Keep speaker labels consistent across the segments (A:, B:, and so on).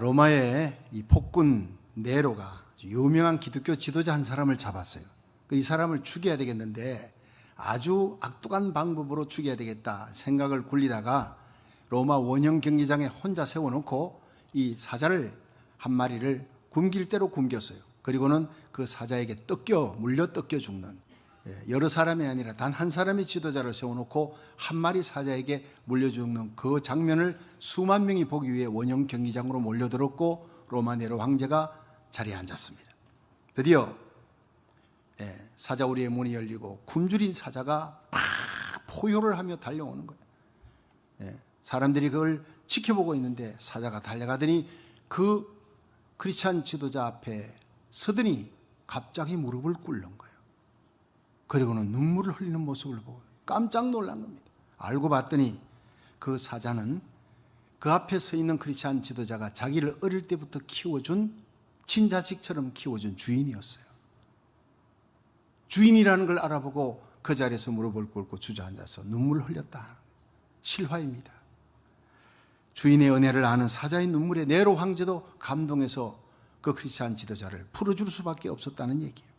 A: 로마의 이 폭군 네로가 유명한 기독교 지도자 한 사람을 잡았어요. 이 사람을 죽여야 되겠는데 아주 악독한 방법으로 죽여야 되겠다 생각을 굴리다가 로마 원형 경기장에 혼자 세워놓고 이 사자를 한 마리를 굶길 대로 굶겼어요. 그리고는 그 사자에게 물려 뜯겨 죽는, 여러 사람이 아니라 단 한 사람의 지도자를 세워놓고 한 마리 사자에게 물려 죽는 그 장면을 수만 명이 보기 위해 원형 경기장으로 몰려들었고 로마 네로 황제가 자리에 앉았습니다. 드디어 사자 우리의 문이 열리고 굶주린 사자가 막 포효를 하며 달려오는 거예요. 사람들이 그걸 지켜보고 있는데 사자가 달려가더니 그 크리스찬 지도자 앞에 서더니 갑자기 무릎을 꿇는 거예요. 그리고는 눈물을 흘리는 모습을 보고 깜짝 놀란 겁니다. 알고 봤더니 그 사자는 그 앞에 서 있는 크리스찬 지도자가 자기를 어릴 때부터 키워준 친자식처럼 키워준 주인이었어요. 주인이라는 걸 알아보고 그 자리에서 무릎을 꿇고 주저앉아서 눈물을 흘렸다. 실화입니다. 주인의 은혜를 아는 사자의 눈물에 네로 황제도 감동해서 그 크리스찬 지도자를 풀어줄 수밖에 없었다는 얘기예요.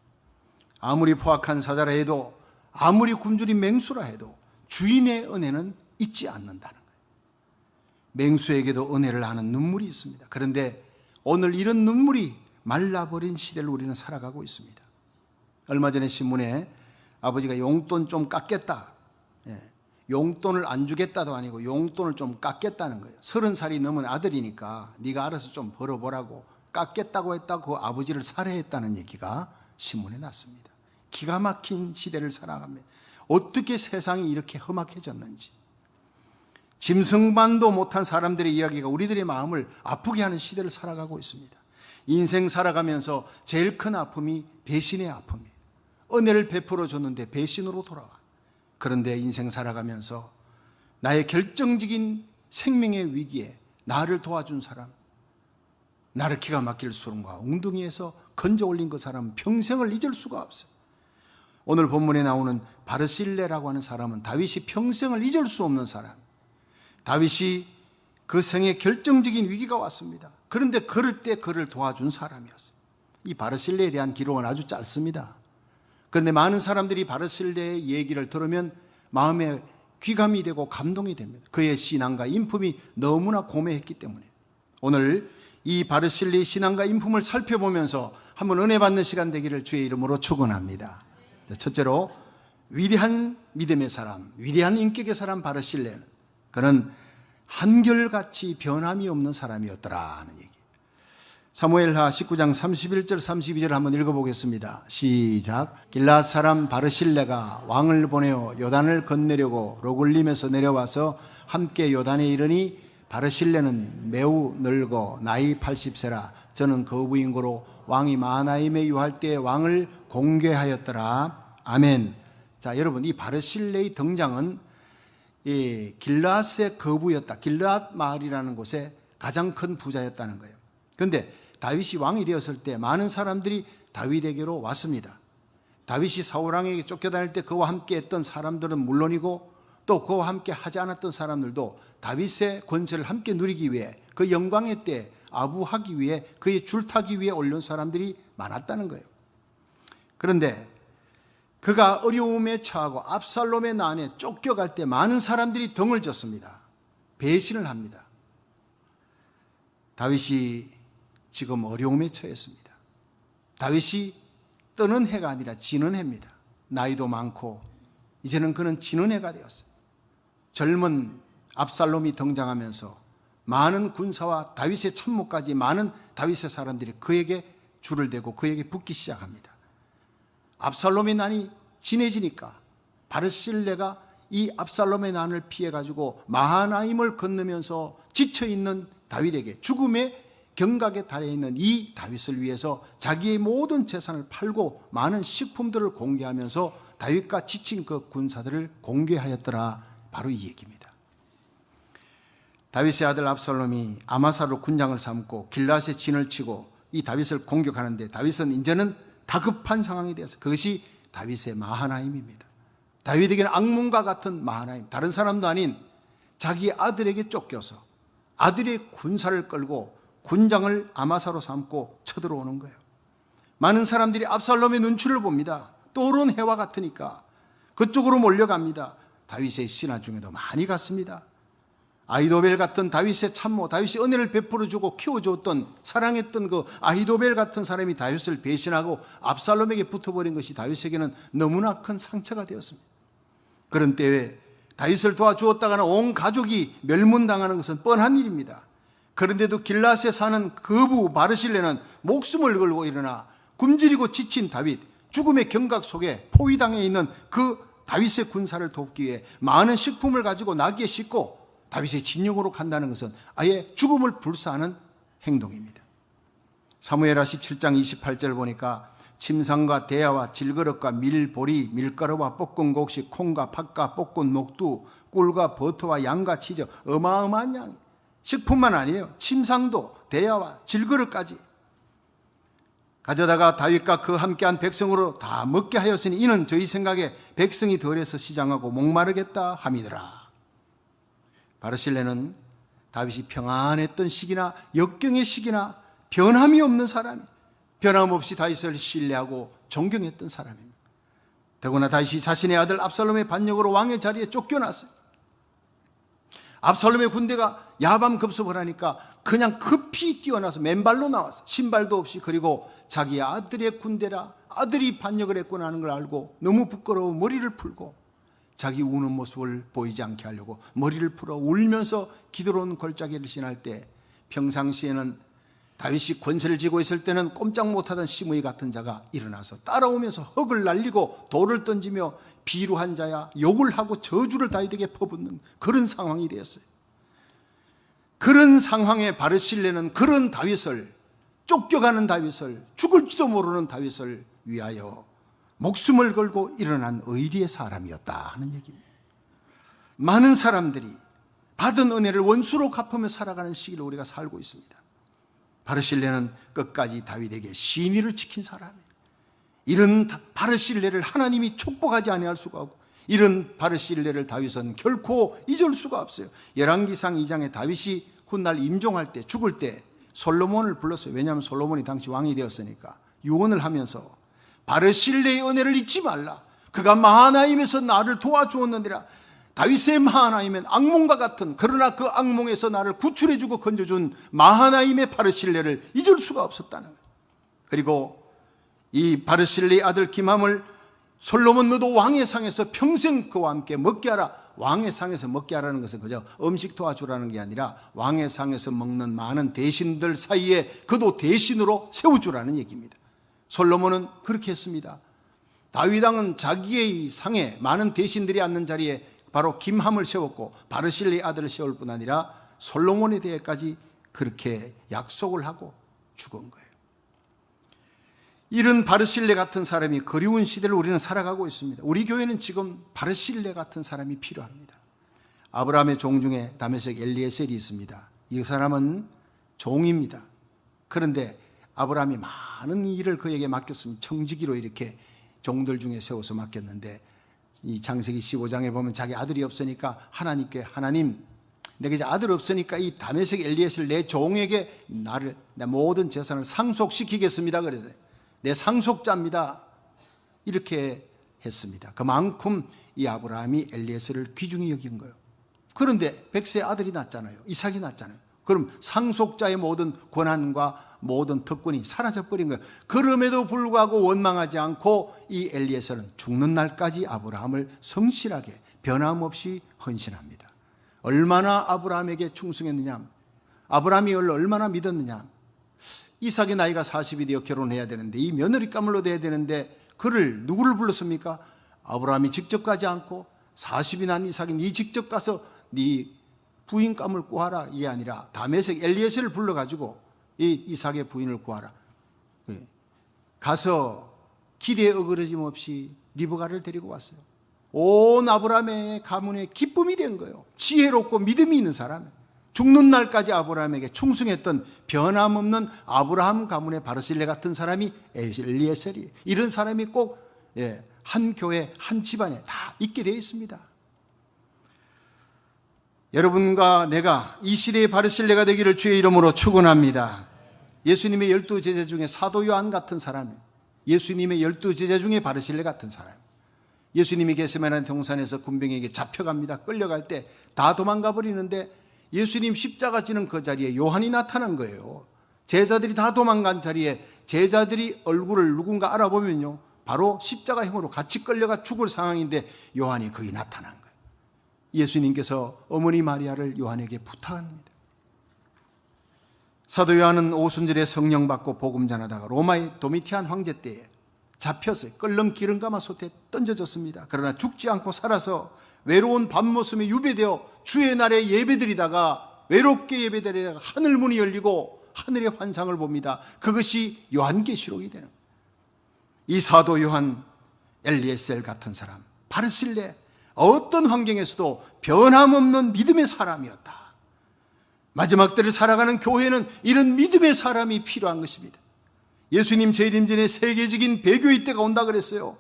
A: 아무리 포악한 사자라 해도 아무리 굶주린 맹수라 해도 주인의 은혜는 잊지 않는다는 거예요. 맹수에게도 은혜를 아는 눈물이 있습니다. 그런데 오늘 이런 눈물이 말라버린 시대를 우리는 살아가고 있습니다. 얼마 전에 신문에 아버지가 용돈 좀 깎겠다, 용돈을 안 주겠다도 아니고 용돈을 좀 깎겠다는 거예요. 30살이 넘은 아들이니까 네가 알아서 좀 벌어보라고 깎겠다고 했다고 아버지를 살해했다는 얘기가 신문에 났습니다. 기가 막힌 시대를 살아갑니다. 어떻게 세상이 이렇게 험악해졌는지, 짐승만도 못한 사람들의 이야기가 우리들의 마음을 아프게 하는 시대를 살아가고 있습니다. 인생 살아가면서 제일 큰 아픔이 배신의 아픔이에요. 은혜를 베풀어 줬는데 배신으로 돌아와. 그런데 인생 살아가면서 나의 결정적인 생명의 위기에 나를 도와준 사람, 나를 기가 막힐 수렁과 웅덩이에서 건져 올린 그 사람은 평생을 잊을 수가 없어요. 오늘 본문에 나오는 바르실레라고 하는 사람은 다윗이 평생을 잊을 수 없는 사람. 다윗이 그 생에 결정적인 위기가 왔습니다. 그런데 그럴 때 그를 도와준 사람이었어요. 이 바르실레에 대한 기록은 아주 짧습니다. 그런데 많은 사람들이 바르실레의 얘기를 들으면 마음에 귀감이 되고 감동이 됩니다. 그의 신앙과 인품이 너무나 고매했기 때문에. 오늘 이 바르실레의 신앙과 인품을 살펴보면서 한번 은혜 받는 시간 되기를 주의 이름으로 축원합니다. 첫째로 위대한 믿음의 사람, 위대한 인격의 사람 바르실레는 그는 한결같이 변함이 없는 사람이었더라 하는 얘기. 사무엘하 19장 31절 32절 한번 읽어보겠습니다. 시작. 길앗 사람 바르실레가 왕을 보내어 요단을 건너려고 로글림에서 내려와서 함께 요단에 이르니 바르실레는 매우 늙어 나이 80세라 저는 거부인고로 왕이 마하나임에 유할 때 왕을 공개하였더라. 아멘. 자, 여러분, 이 바르실레의 등장은 이 길앗의 거부였다. 길앗 마을이라는 곳에 가장 큰 부자였다는 거예요. 그런데 다윗이 왕이 되었을 때 많은 사람들이 다윗에게로 왔습니다. 다윗이 사울왕에게 쫓겨다닐 때 그와 함께 했던 사람들은 물론이고 또 그와 함께 하지 않았던 사람들도 다윗의 권세를 함께 누리기 위해 그 영광의 때에 아부하기 위해 그의 줄타기 위해 올려온 사람들이 많았다는 거예요. 그런데 그가 어려움에 처하고 압살롬의 난에 쫓겨갈 때 많은 사람들이 등을 졌습니다. 배신을 합니다. 다윗이 지금 어려움에 처했습니다. 다윗이 뜨는 해가 아니라 지는 해입니다. 나이도 많고 이제는 그는 지는 해가 되었어요. 젊은 압살롬이 등장하면서 많은 군사와 다윗의 참모까지 많은 다윗의 사람들이 그에게 줄을 대고 그에게 붙기 시작합니다. 압살롬의 난이 진해지니까 바르실레가 이 압살롬의 난을 피해가지고 마하나임을 건너면서 지쳐있는 다윗에게 죽음의 경각에 달해 있는 이 다윗을 위해서 자기의 모든 재산을 팔고 많은 식품들을 공개하면서 다윗과 지친 그 군사들을 공개하였더라. 바로 이 얘기입니다. 다윗의 아들 압살롬이 아마사로 군장을 삼고 길앗에 진을 치고 이 다윗을 공격하는데 다윗은 이제는 다급한 상황이 되어서 그것이 다윗의 마하나임입니다. 다윗에게는 악몽과 같은 마하나임, 다른 사람도 아닌 자기 아들에게 쫓겨서 아들의 군사를 끌고 군장을 아마사로 삼고 쳐들어오는 거예요. 많은 사람들이 압살롬의 눈치를 봅니다. 떠오른 해와 같으니까 그쪽으로 몰려갑니다. 다윗의 신하 중에도 많이 갔습니다. 아히도벨 같은 다윗의 참모, 다윗이 은혜를 베풀어 주고 키워주었던, 사랑했던 그 아히도벨 같은 사람이 다윗을 배신하고 압살롬에게 붙어버린 것이 다윗에게는 너무나 큰 상처가 되었습니다. 그런 때에 다윗을 도와주었다가는 온 가족이 멸문당하는 것은 뻔한 일입니다. 그런데도 길앗에 사는 거부 바르실레는 목숨을 걸고 일어나 굶주리고 지친 다윗, 죽음의 경각 속에 포위당해 있는 그 다윗의 군사를 돕기 위해 많은 식품을 가지고 나귀에 싣고 다윗의 진영으로 간다는 것은 아예 죽음을 불사하는 행동입니다. 사무엘하 17장 28절 보니까 침상과 대야와 질그릇과 밀보리, 밀가루와 볶은 곡식, 콩과 팥과 볶은 목두, 꿀과 버터와 양과 치즈, 어마어마한 양. 식품만 아니에요. 침상도 대야와 질그릇까지 가져다가 다윗과 그 함께한 백성으로 다 먹게 하였으니 이는 저희 생각에 백성이 덜해서 시장하고 목마르겠다 함이더라. 바르실레는 다윗이 평안했던 시기나 역경의 시기나 변함이 없는 사람이, 변함없이 다윗을 신뢰하고 존경했던 사람입니다. 더구나 다윗이 자신의 아들 압살롬의 반역으로 왕의 자리에 쫓겨났어요. 압살롬의 군대가 야밤 급습을 하니까 그냥 급히 뛰어나서 맨발로 나왔어요. 신발도 없이. 그리고 자기 아들의 군대라, 아들이 반역을 했구나 하는 걸 알고 너무 부끄러워 머리를 풀고 자기 우는 모습을 보이지 않게 하려고 머리를 풀어 울면서 기도로운 골짜기를 지날 때, 평상시에는 다윗이 권세를 쥐고 있을 때는 꼼짝 못하던 시므이 같은 자가 일어나서 따라오면서 흙을 날리고 돌을 던지며 비루한 자야 욕을 하고 저주를 다윗에게 퍼붓는 그런 상황이 되었어요. 그런 상황에 바르실레는 그런 다윗을, 쫓겨가는 다윗을, 죽을지도 모르는 다윗을 위하여 목숨을 걸고 일어난 의리의 사람이었다 하는 얘기입니다. 많은 사람들이 받은 은혜를 원수로 갚으며 살아가는 시기를 우리가 살고 있습니다. 바르실레는 끝까지 다윗에게 신의를 지킨 사람이에요. 이런 바르실레를 하나님이 축복하지 아니할 수가 없고, 이런 바르실레를 다윗은 결코 잊을 수가 없어요. 열왕기상 2장에 다윗이 훗날 임종할 때, 죽을 때 솔로몬을 불렀어요. 왜냐하면 솔로몬이 당시 왕이 되었으니까. 유언을 하면서 바르실레의 은혜를 잊지 말라. 그가 마하나임에서 나를 도와주었느니라. 다윗의 마하나임은 악몽과 같은, 그러나 그 악몽에서 나를 구출해주고 건져준 마하나임의 바르실레를 잊을 수가 없었다는 거예요. 그리고 이 바르실레의 아들 김함을 솔로몬 너도 왕의 상에서 평생 그와 함께 먹게 하라. 왕의 상에서 먹게 하라는 것은 그저 음식 도와주라는 게 아니라 왕의 상에서 먹는 많은 대신들 사이에 그도 대신으로 세워주라는 얘기입니다. 솔로몬은 그렇게 했습니다. 다윗 왕은 자기의 상에 많은 대신들이 앉는 자리에 바로 김함을 세웠고 바르실레의 아들을 세울 뿐 아니라 솔로몬에 대해까지 그렇게 약속을 하고 죽은 거예요. 이런 바르실레 같은 사람이 그리운 시대를 우리는 살아가고 있습니다. 우리 교회는 지금 바르실레 같은 사람이 필요합니다. 아브라함의 종 중에 다메섹 엘리에셀이 있습니다. 이 사람은 종입니다. 그런데 아브라함이 많은 일을 그에게 맡겼습니다. 청지기로 이렇게 종들 중에 세워서 맡겼는데, 이 창세기 15장에 보면 자기 아들이 없으니까 하나님께, 하나님 내게 이제 아들 없으니까 이 다메섹 엘리에셀 내 종에게 내 모든 재산을 상속시키겠습니다. 그래서 내 상속자입니다. 이렇게 했습니다. 그만큼 이 아브라함이 엘리에셀을 귀중히 여긴 거예요. 그런데 백세의 아들이 낳잖아요. 이삭이 낳잖아요. 그럼 상속자의 모든 권한과 모든 특권이 사라져버린 거예요. 그럼에도 불구하고 원망하지 않고 이 엘리에셀은 죽는 날까지 아브라함을 성실하게 변함없이 헌신합니다. 얼마나 아브라함에게 충성했느냐, 아브라함이 얼마나 믿었느냐. 이삭의 나이가 40이 되어 결혼해야 되는데, 이 며느리감을 얻어야 되는데 그를 누구를 불렀습니까? 아브라함이 직접 가지 않고 40이 난 이삭이 네 직접 가서 네 부인감을 구하라, 이게 아니라 다메섹 엘리에셀을 불러가지고 이 이삭의 부인을 구하라. 가서 기대에 어그러짐 없이 리브가를 데리고 왔어요. 온 아브라함의 가문의 기쁨이 된 거예요. 지혜롭고 믿음이 있는 사람, 죽는 날까지 아브라함에게 충성했던 변함없는 아브라함 가문의 바르실레 같은 사람이 엘리에셀이, 이런 사람이 꼭 한 교회 한 집안에 다 있게 되어 있습니다. 여러분과 내가 이 시대의 바르실레가 되기를 주의 이름으로 축원합니다. 예수님의 12제자 중에 사도 요한 같은 사람, 예수님의 12제자 중에 바르실레 같은 사람, 예수님이 겟세마네 동산에서 군병에게 잡혀갑니다. 끌려갈 때 다 도망가 버리는데 예수님 십자가 지는 그 자리에 요한이 나타난 거예요. 제자들이 다 도망간 자리에 제자들이 얼굴을 누군가 알아보면요, 바로 십자가형으로 같이 끌려가 죽을 상황인데 요한이 거기 나타난 거예요. 예수님께서 어머니 마리아를 요한에게 부탁합니다. 사도 요한은 오순절에 성령 받고 복음 전하다가 로마의 도미티안 황제 때에 잡혀서 끓는 기름 가마솥에 던져졌습니다. 그러나 죽지 않고 살아서 외로운 밤모섬에 유배되어 주의 날에 예배드리다가 외롭게 예배드리다가 하늘 문이 열리고 하늘의 환상을 봅니다. 그것이 요한계시록이 되는 거예요. 이 사도 요한, 엘리에셀 같은 사람, 바르실레, 어떤 환경에서도 변함없는 믿음의 사람이었다. 마지막 때를 살아가는 교회는 이런 믿음의 사람이 필요한 것입니다. 예수님 재림 전에 세계적인 배교의 때가 온다 그랬어요.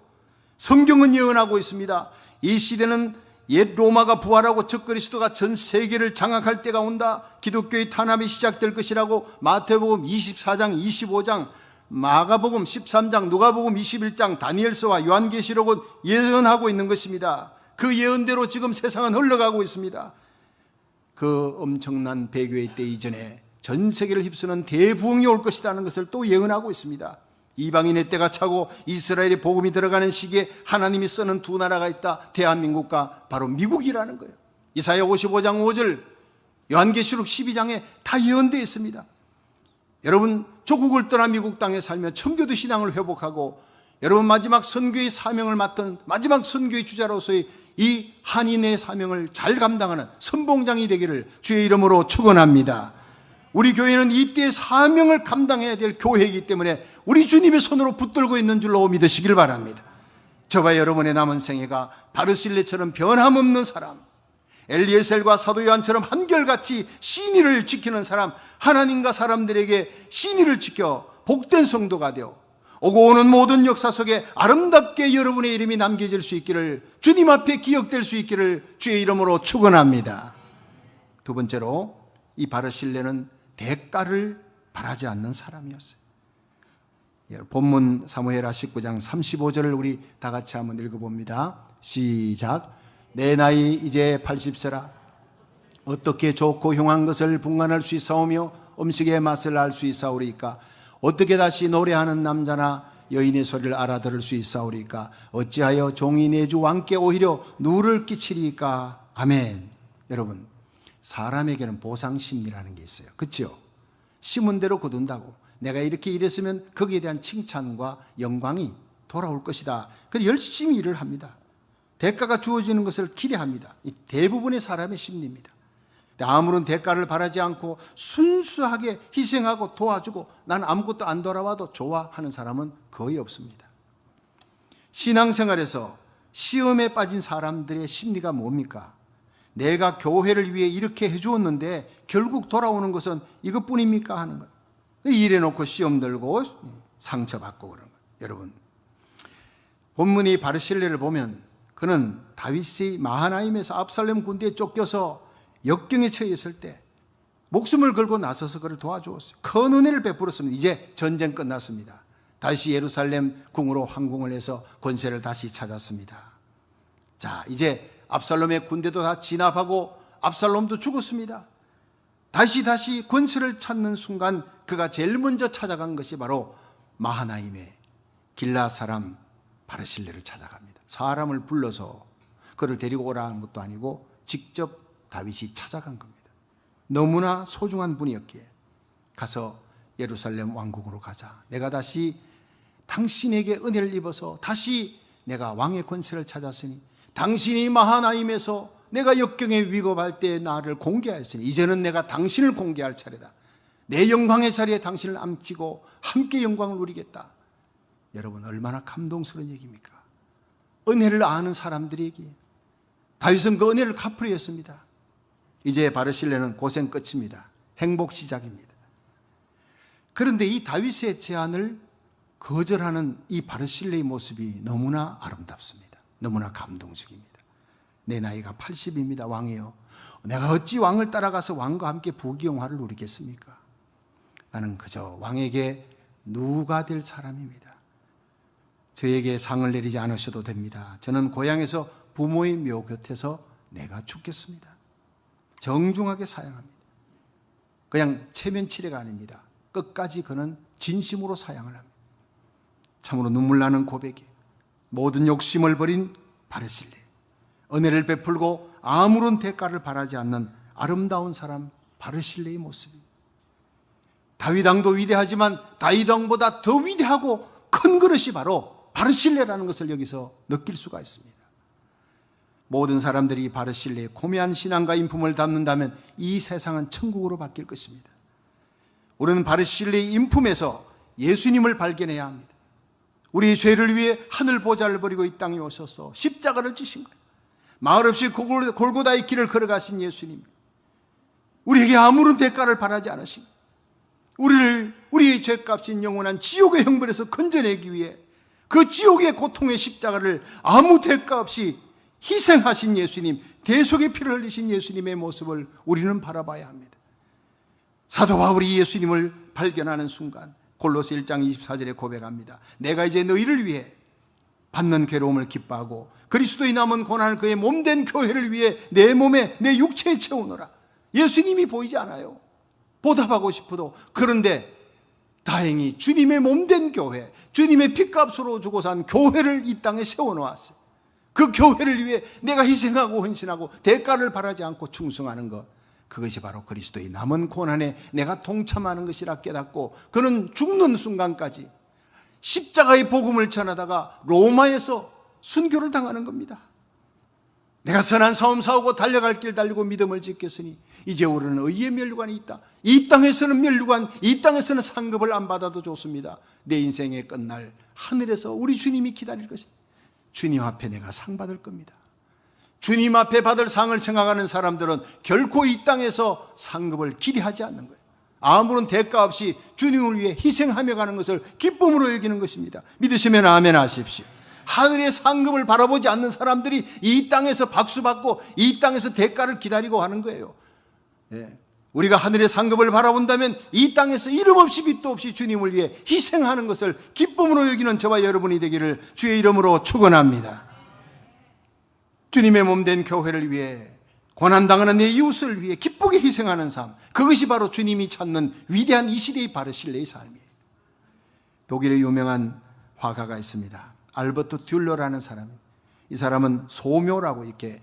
A: 성경은 예언하고 있습니다. 이 시대는 옛 로마가 부활하고 적그리스도가 전 세계를 장악할 때가 온다. 기독교의 탄압이 시작될 것이라고 마태복음 24장, 25장, 마가복음 13장, 누가복음 21장, 다니엘서와 요한계시록은 예언하고 있는 것입니다. 그 예언대로 지금 세상은 흘러가고 있습니다. 그 엄청난 배교의 때 이전에 전 세계를 휩쓰는 대부흥이 올 것이라는 것을 또 예언하고 있습니다. 이방인의 때가 차고 이스라엘의 복음이 들어가는 시기에 하나님이 쓰는 두 나라가 있다. 대한민국과 바로 미국이라는 거예요. 이사야 55장 5절, 요한계시록 12장에 다 예언되어 있습니다. 여러분, 조국을 떠나 미국 땅에 살며 청교도 신앙을 회복하고 여러분 마지막 선교의 사명을 맡은 마지막 선교의 주자로서의 이 한인의 사명을 잘 감당하는 선봉장이 되기를 주의 이름으로 축원합니다. 우리 교회는 이때의 사명을 감당해야 될 교회이기 때문에 우리 주님의 손으로 붙들고 있는 줄로 믿으시길 바랍니다. 저와 여러분의 남은 생애가 바르실레처럼 변함없는 사람, 엘리에셀과 사도 요한처럼 한결같이 신의를 지키는 사람, 하나님과 사람들에게 신의를 지켜 복된 성도가 되어 오고 오는 모든 역사 속에 아름답게 여러분의 이름이 남겨질 수 있기를, 주님 앞에 기억될 수 있기를 주의 이름으로 축원합니다. 두 번째로, 이 바르실레는 대가를 바라지 않는 사람이었어요. 본문 사무엘하 19장 35절을 우리 다 같이 한번 읽어봅니다. 시작. 내 나이 이제 80세라 어떻게 좋고 흉한 것을 분간할 수 있사오며 음식의 맛을 알 수 있사오리까? 어떻게 다시 노래하는 남자나 여인의 소리를 알아들을 수 있사오리까? 어찌하여 종이 내 주 왕께 오히려 누를 끼치리까? 아멘. 여러분, 사람에게는 보상심리라는 게 있어요. 그렇죠? 심은 대로 거둔다고. 내가 이렇게 일했으면 거기에 대한 칭찬과 영광이 돌아올 것이다. 그래서 열심히 일을 합니다. 대가가 주어지는 것을 기대합니다. 이 대부분의 사람의 심리입니다. 아무런 대가를 바라지 않고 순수하게 희생하고 도와주고 난 아무것도 안 돌아와도 좋아하는 사람은 거의 없습니다. 신앙생활에서 시험에 빠진 사람들의 심리가 뭡니까? 내가 교회를 위해 이렇게 해주었는데 결국 돌아오는 것은 이것뿐입니까? 하는 거예요. 일해놓고 시험 들고 상처받고 그러는 거예요. 여러분, 본문이 바르실레를 보면 그는 다윗이 마하나임에서 압살롬 군대에 쫓겨서 역경에 처했을 때 목숨을 걸고 나서서 그를 도와주었어요. 큰 은혜를 베풀었습니다. 이제 전쟁 끝났습니다. 다시 예루살렘 궁으로 항공을 해서 권세를 다시 찾았습니다. 자, 이제 압살롬의 군대도 다 진압하고 압살롬도 죽었습니다. 다시 권세를 찾는 순간 그가 제일 먼저 찾아간 것이 바로 마하나임의 길라 사람 바르실레를 찾아갑니다. 사람을 불러서 그를 데리고 오라는 것도 아니고 직접 다윗이 찾아간 겁니다. 너무나 소중한 분이었기에 가서 예루살렘 왕궁으로 가자. 내가 다시 당신에게 은혜를 입어서 다시 내가 왕의 권세를 찾았으니 당신이 마하나임에서 내가 역경에 위급할 때 나를 공개하였으니 이제는 내가 당신을 공개할 차례다. 내 영광의 자리에 당신을 앉히고 함께 영광을 누리겠다. 여러분, 얼마나 감동스러운 얘기입니까? 은혜를 아는 사람들에게 다윗은 그 은혜를 갚으려 했습니다. 이제 바르실레는 고생 끝입니다. 행복 시작입니다. 그런데 이 다윗의 제안을 거절하는 이 바르실레의 모습이 너무나 아름답습니다. 너무나 감동적입니다. 내 나이가 80입니다. 왕이요. 내가 어찌 왕을 따라가서 왕과 함께 부귀영화를 누리겠습니까? 나는 그저 왕에게 누가 될 사람입니다. 저에게 상을 내리지 않으셔도 됩니다. 저는 고향에서 부모의 묘 곁에서 내가 죽겠습니다. 정중하게 사양합니다. 그냥 체면치레가 아닙니다. 끝까지 그는 진심으로 사양을 합니다. 참으로 눈물 나는 고백이 모든 욕심을 버린 바르실레, 은혜를 베풀고 아무런 대가를 바라지 않는 아름다운 사람 바르실레의 모습입니다. 다윗 왕도 위대하지만 다윗 왕보다 더 위대하고 큰 그릇이 바로 바르실레라는 것을 여기서 느낄 수가 있습니다. 모든 사람들이 바르실레의 고매한 신앙과 인품을 담는다면 이 세상은 천국으로 바뀔 것입니다. 우리는 바르실레의 인품에서 예수님을 발견해야 합니다. 우리의 죄를 위해 하늘 보좌를 버리고 이 땅에 오셔서 십자가를 지신 거예요. 마을 없이 골고다의 길을 걸어가신 예수님, 우리에게 아무런 대가를 바라지 않으신 우리의 죄값인 영원한 지옥의 형벌에서 건져내기 위해 그 지옥의 고통의 십자가를 아무 대가 없이 희생하신 예수님, 대속의 피를 흘리신 예수님의 모습을 우리는 바라봐야 합니다. 사도 바울이 예수님을 발견하는 순간 골로새 1장 24절에 고백합니다. 내가 이제 너희를 위해 받는 괴로움을 기뻐하고 그리스도의 남은 고난을 그의 몸된 교회를 위해 내 몸에 내 육체에 채우노라. 예수님이 보이지 않아요. 보답하고 싶어도. 그런데 다행히 주님의 몸된 교회, 주님의 핏값으로 주고 산 교회를 이 땅에 세워놓았어요. 그 교회를 위해 내가 희생하고 헌신하고 대가를 바라지 않고 충성하는 것, 그것이 바로 그리스도의 남은 고난에 내가 동참하는 것이라 깨닫고 그는 죽는 순간까지 십자가의 복음을 전하다가 로마에서 순교를 당하는 겁니다. 내가 선한 싸움 싸우고 달려갈 길 달리고 믿음을 지켰으니 이제 우리는 의의 면류관이 있다. 이 땅에서는 면류관, 이 땅에서는 상급을 안 받아도 좋습니다. 내 인생의 끝날 하늘에서 우리 주님이 기다릴 것이다. 주님 앞에 내가 상 받을 겁니다. 주님 앞에 받을 상을 생각하는 사람들은 결코 이 땅에서 상급을 기대하지 않는 거예요. 아무런 대가 없이 주님을 위해 희생하며 가는 것을 기쁨으로 여기는 것입니다. 믿으시면 아멘 하십시오. 하늘의 상급을 바라보지 않는 사람들이 이 땅에서 박수받고 이 땅에서 대가를 기다리고 하는 거예요. 우리가 하늘의 상급을 바라본다면 이 땅에서 이름 없이 빛도 없이 주님을 위해 희생하는 것을 기쁨으로 여기는 저와 여러분이 되기를 주의 이름으로 축원합니다. 주님의 몸된 교회를 위해 고난당하는 내 이웃을 위해 기쁘게 희생하는 삶, 그것이 바로 주님이 찾는 위대한 이 시대의 바르실레의 삶이에요. 독일의 유명한 화가가 있습니다. 알버트 듈러라는 사람. 이 사람은 소묘라고 이렇게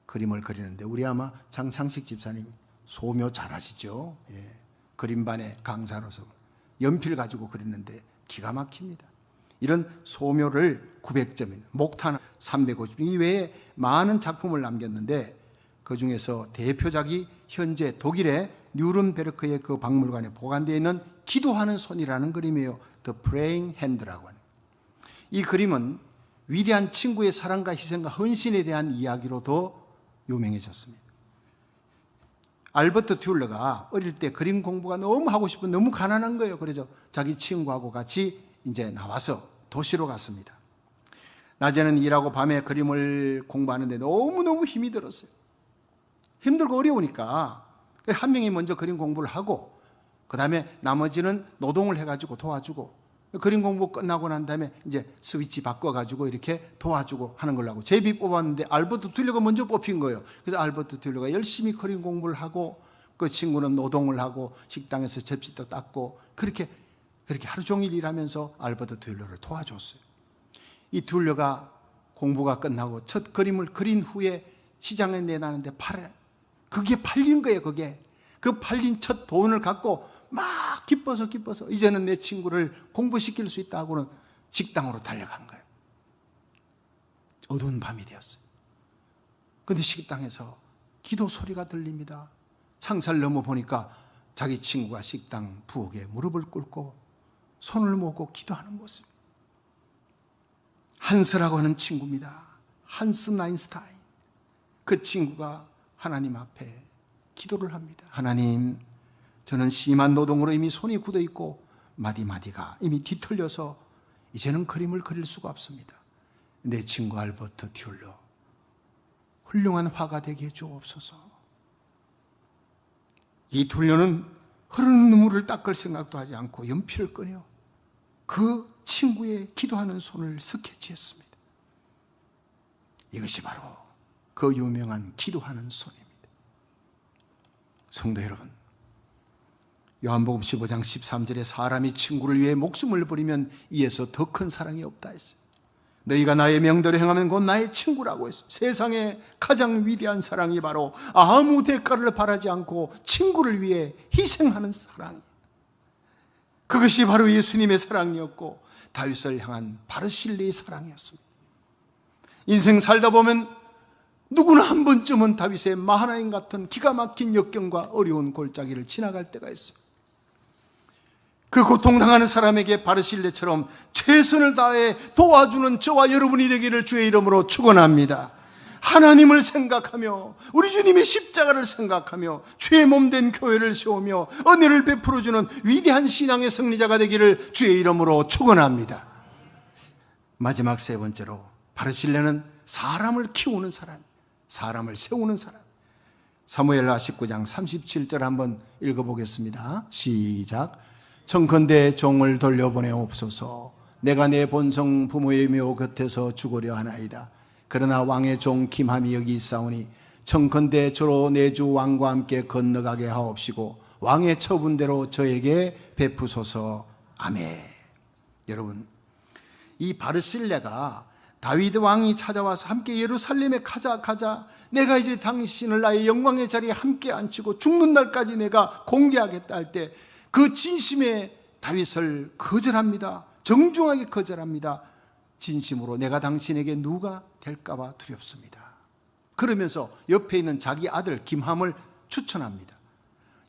A: 그림을 그리는데, 우리 아마 장창식 집사님 소묘 잘 아시죠? 그림반의 강사로서 연필 가지고 그리는데 기가 막힙니다. 이런 소묘를 900점인 목탄 350점 이외에 많은 작품을 남겼는데, 그 중에서 대표작이 현재 독일의 뉴른베르크의 그 박물관에 보관되어 있는 기도하는 손이라는 그림이에요. The Praying Hand라고 하는. 이 그림은 위대한 친구의 사랑과 희생과 헌신에 대한 이야기로 더 유명해졌습니다. 알버트 듈러가 어릴 때 그림 공부가 너무 하고 싶은, 너무 가난한 거예요. 그래서 자기 친구하고 같이 이제 나와서 도시로 갔습니다. 낮에는 일하고 밤에 그림을 공부하는데 너무너무 힘이 들었어요. 힘들고 어려우니까 한 명이 먼저 그림 공부를 하고 그 다음에 나머지는 노동을 해가지고 도와주고, 그림 공부 끝나고 난 다음에 이제 스위치 바꿔가지고 이렇게 도와주고 하는 걸로 하고 제비 뽑았는데 알버트 듈러가 먼저 뽑힌 거예요. 그래서 알버트 듈러가 열심히 그림 공부를 하고 그 친구는 노동을 하고 식당에서 접시도 닦고 그렇게 하루 종일 일하면서 알버트 듈러를 도와줬어요. 이 듈러가 공부가 끝나고 첫 그림을 그린 후에 시장에 내놨는데 그게 팔린 거예요. 그 팔린 첫 돈을 갖고 막 기뻐서 이제는 내 친구를 공부시킬 수 있다고는 식당으로 달려간 거예요. 어두운 밤이 되었어요. 그런데 식당에서 기도 소리가 들립니다. 창살 넘어 보니까 자기 친구가 식당 부엌에 무릎을 꿇고 손을 모으고 기도하는 모습. 한스라고 하는 친구입니다. 한스 나인스타인. 그 친구가 하나님 앞에 기도를 합니다. 하나님, 저는 심한 노동으로 이미 손이 굳어 있고 마디마디가 이미 뒤틀려서 이제는 그림을 그릴 수가 없습니다. 내 친구 알버트 듈러, 훌륭한 화가 되게 해주옵소서. 이 둘녀는 흐르는 눈물을 닦을 생각도 하지 않고 연필을 꺼내 그 친구의 기도하는 손을 스케치했습니다. 이것이 바로 그 유명한 기도하는 손입니다. 성도 여러분, 요한복음 15장 13절에 사람이 친구를 위해 목숨을 버리면 이에서 더 큰 사랑이 없다 했어요. 너희가 나의 명대로 행하면 곧 나의 친구라고 했습니다. 세상에 가장 위대한 사랑이 바로 아무 대가를 바라지 않고 친구를 위해 희생하는 사랑이에요. 그것이 바로 예수님의 사랑이었고 다윗을 향한 바르실레의 사랑이었습니다. 인생 살다 보면 누구나 한 번쯤은 다윗의 마하나임 같은 기가 막힌 역경과 어려운 골짜기를 지나갈 때가 있어요. 그 고통당하는 사람에게 바르실레처럼 최선을 다해 도와주는 저와 여러분이 되기를 주의 이름으로 축원합니다. 하나님을 생각하며 우리 주님의 십자가를 생각하며 주의 몸된 교회를 세우며 은혜를 베풀어주는 위대한 신앙의 승리자가 되기를 주의 이름으로 축원합니다. 마지막 세 번째로 바르실레는 사람을 키우는 사람, 사람을 세우는 사람. 사무엘하 19장 37절 한번 읽어보겠습니다. 시작. 청컨대 종을 돌려보내옵소서. 내가 내 본성 부모의 묘 곁에서 죽으려 하나이다. 그러나 왕의 종 김함이 여기 있사오니 청컨대 저로 내 주 왕과 함께 건너가게 하옵시고 왕의 처분대로 저에게 베푸소서. 아멘. 여러분, 이 바르실레가 다윗 왕이 찾아와서 함께 예루살렘에 가자 내가 이제 당신을 나의 영광의 자리에 함께 앉히고 죽는 날까지 내가 공개하겠다 할 때 그 진심의 다윗을 거절합니다. 정중하게 거절합니다. 진심으로 내가 당신에게 누가 될까 봐 두렵습니다. 그러면서 옆에 있는 자기 아들 김함을 추천합니다.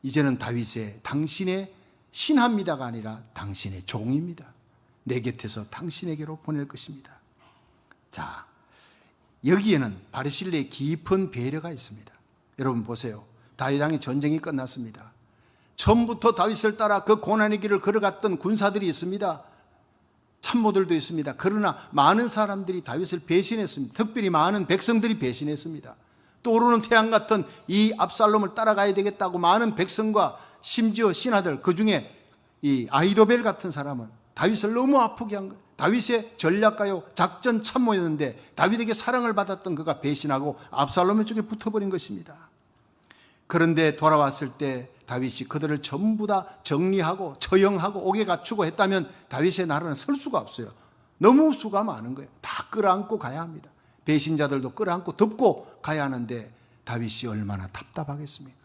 A: 이제는 다윗의 당신의 신합니다가 아니라 당신의 종입니다. 내 곁에서 당신에게로 보낼 것입니다. 자, 여기에는 바르실레의 깊은 배려가 있습니다. 여러분 보세요. 다윗 왕의 전쟁이 끝났습니다. 처음부터 다윗을 따라 그 고난의 길을 걸어갔던 군사들이 있습니다. 참모들도 있습니다. 그러나 많은 사람들이 다윗을 배신했습니다. 특별히 많은 백성들이 배신했습니다. 떠오르는 태양 같은 이 압살롬을 따라가야 되겠다고 많은 백성과 심지어 신하들, 그 중에 이 아히도벨 같은 사람은 다윗을 너무 아프게 한 거예요. 다윗의 전략가요 작전 참모였는데 다윗에게 사랑을 받았던 그가 배신하고 압살롬의 쪽에 붙어버린 것입니다. 그런데 돌아왔을 때 다윗이 그들을 전부 다 정리하고 처형하고 옥에 갖추고 했다면 다윗의 나라는 설 수가 없어요. 너무 수가 많은 거예요. 다 끌어안고 가야 합니다. 배신자들도 끌어안고 덮고 가야 하는데 다윗이 얼마나 답답하겠습니까?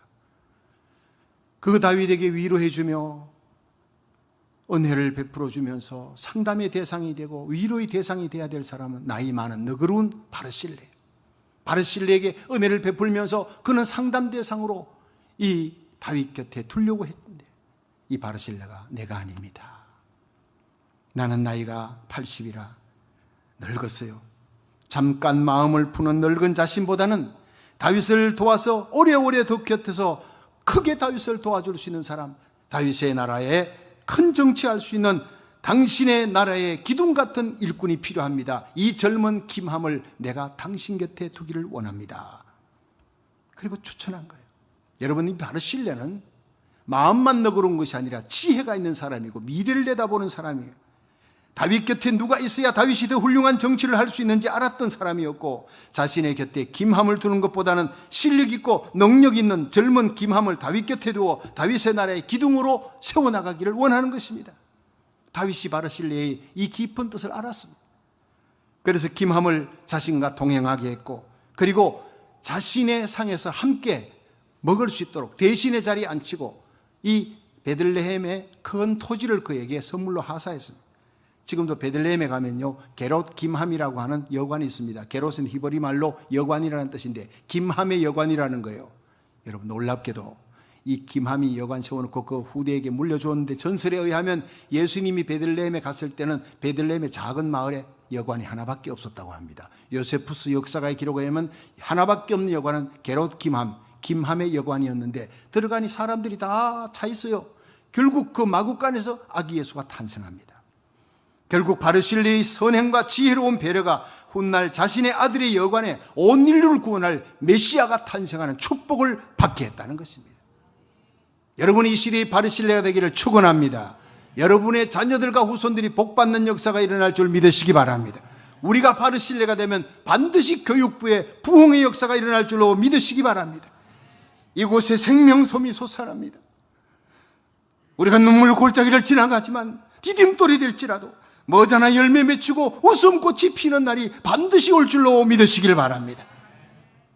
A: 그 다윗에게 위로해 주며 은혜를 베풀어 주면서 상담의 대상이 되고 위로의 대상이 돼야 될 사람은 나이 많은 너그러운 바르실레. 바르실레에게 은혜를 베풀면서 그는 상담 대상으로 이 다윗 곁에 두려고 했는데 이 바르실레가 내가 아닙니다. 나는 나이가 80이라 늙었어요. 잠깐 마음을 푸는 늙은 자신보다는 다윗을 도와서 오래오래 더 곁에서 크게 다윗을 도와줄 수 있는 사람, 다윗의 나라에 큰 정치할 수 있는 당신의 나라에 기둥 같은 일꾼이 필요합니다. 이 젊은 김함을 내가 당신 곁에 두기를 원합니다. 그리고 추천한 거예요. 여러분, 이 바르실레는 마음만 너그러운 것이 아니라 지혜가 있는 사람이고 미래를 내다보는 사람이에요. 다윗 곁에 누가 있어야 다윗이 더 훌륭한 정치를 할 수 있는지 알았던 사람이었고 자신의 곁에 김함을 두는 것보다는 실력 있고 능력 있는 젊은 김함을 다윗 곁에 두어 다윗의 나라의 기둥으로 세워나가기를 원하는 것입니다. 다윗이 바르실레의 이 깊은 뜻을 알았습니다. 그래서 김함을 자신과 동행하게 했고 그리고 자신의 상에서 함께 먹을 수 있도록 대신의 자리에 앉히고 이 베들레헴의 큰 토지를 그에게 선물로 하사했습니다. 지금도 베들레헴에 가면요 게롯 김함이라고 하는 여관이 있습니다. 게롯은 히브리 말로 여관이라는 뜻인데 김함의 여관이라는 거예요. 여러분, 놀랍게도 이 김함이 여관 세워놓고 그 후대에게 물려주었는데 전설에 의하면 예수님이 베들레헴에 갔을 때는 베들레헴의 작은 마을에 여관이 하나밖에 없었다고 합니다. 요세푸스 역사가의 기록에 의하면 하나밖에 없는 여관은 게롯 김함, 김함의 여관이었는데 들어가니 사람들이 다 차 있어요. 결국 그 마구간에서 아기 예수가 탄생합니다. 결국 바르실레의 선행과 지혜로운 배려가 훗날 자신의 아들의 여관에 온 인류를 구원할 메시아가 탄생하는 축복을 받게 했다는 것입니다. 여러분이 이 시대의 바르실레가 되기를 축원합니다. 여러분의 자녀들과 후손들이 복받는 역사가 일어날 줄 믿으시기 바랍니다. 우리가 바르실레가 되면 반드시 교육부의 부흥의 역사가 일어날 줄로 믿으시기 바랍니다. 이곳에 생명솜이 솟아납니다. 우리가 눈물 골짜기를 지나가지만 디딤돌이 될지라도 머지않아 열매 맺히고 웃음꽃이 피는 날이 반드시 올 줄로 믿으시길 바랍니다.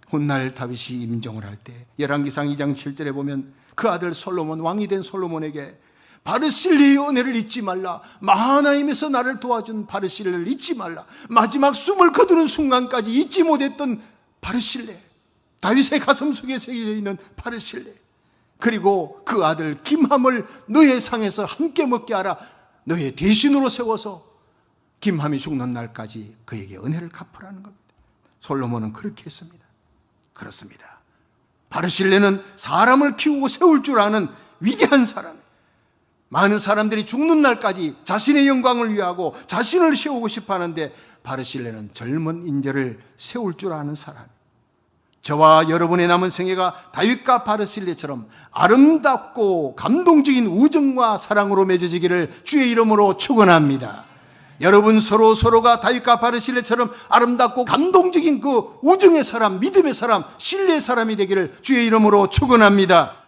A: 훗날 다윗이 임종을 할 때 열왕기상 2장 7절에 보면 그 아들 솔로몬, 왕이 된 솔로몬에게 바르실레의 은혜를 잊지 말라, 마하나임에서 나를 도와준 바르실레를 잊지 말라, 마지막 숨을 거두는 순간까지 잊지 못했던 바르실레, 다윗의 가슴 속에 새겨져 있는 바르실레, 그리고 그 아들 김함을 너의 상에서 함께 먹게 하라, 너의 대신으로 세워서 김함이 죽는 날까지 그에게 은혜를 갚으라는 겁니다. 솔로몬은 그렇게 했습니다. 그렇습니다. 바르실레는 사람을 키우고 세울 줄 아는 위대한 사람, 많은 사람들이 죽는 날까지 자신의 영광을 위하고 자신을 세우고 싶어 하는데 바르실레는 젊은 인재를 세울 줄 아는 사람. 저와 여러분의 남은 생애가 다윗과 바르실레처럼 아름답고 감동적인 우정과 사랑으로 맺어지기를 주의 이름으로 축원합니다. 여러분 서로가 다윗과 바르실레처럼 아름답고 감동적인 그 우정의 사람, 믿음의 사람, 신뢰의 사람이 되기를 주의 이름으로 축원합니다.